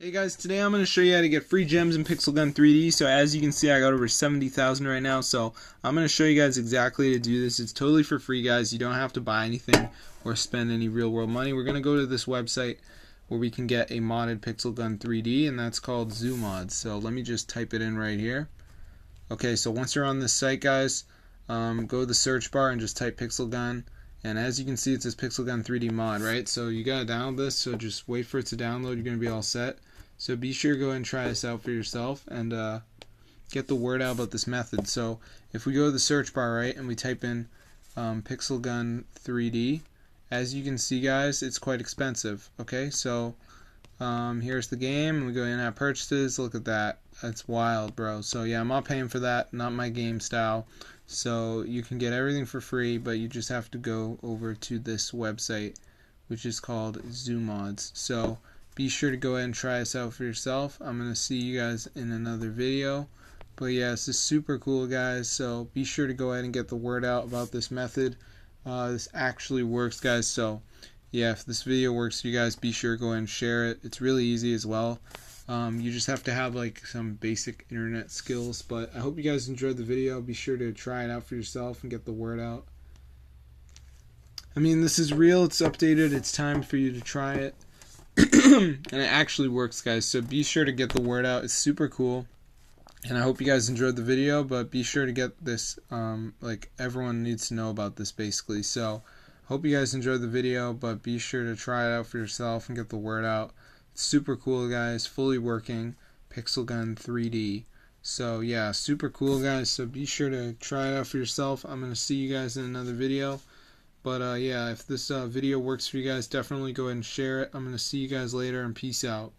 Hey guys, today I'm going to show you how to get free gems in Pixel Gun 3D. So as you can see, I got over 70,000 right now. So I'm going to show you guys exactly how to do this. It's totally for free, guys. You don't have to buy anything or spend any real world money. We're going to go to this website where we can get a modded Pixel Gun 3D, and that's called ZooMods. So let me just type it in right here. Okay, so once you're on this site, guys, go to the search bar and just type Pixel Gun. And as you can see, it says Pixel Gun 3D mod, right? So you gotta download this, so just wait for it to download. You're gonna be all set. So be sure to go ahead and try this out for yourself and get the word out about this method. So if we go to the search bar, right, and we type in Pixel Gun 3D, as you can see, guys, it's quite expensive. Okay, so here's the game, and we go in at purchases. Look at that. That's wild, bro. So yeah, I'm not paying for that, not my game style. So you can get everything for free, but you just have to go over to this website, which is called ZooMods. So be sure to go ahead and try this out for yourself. I'm going to see you guys in another video. But yeah, this is super cool, guys. So be sure to go ahead and get the word out about this method. This actually works, guys. So yeah, if this video works for you guys, be sure to go ahead and share it. It's really easy as well. You just have to have like some basic internet skills. But I hope you guys enjoyed the video. Be sure to try it out for yourself and get the word out. I mean, this is real. It's updated. It's time for you to try it. And it actually works, guys, so be sure to get the word out. It's super cool, and I hope you guys enjoyed the video, but be sure to get this, like, everyone needs to know about this, basically. So hope you guys enjoyed the video, but be sure to try it out for yourself and get the word out. It's super cool, guys, fully working Pixel Gun 3D. So yeah, super cool, guys, so be sure to try it out for yourself. I'm going to see you guys in another video. But yeah, if this video works for you guys, definitely go ahead and share it. I'm going to see you guys later, and peace out.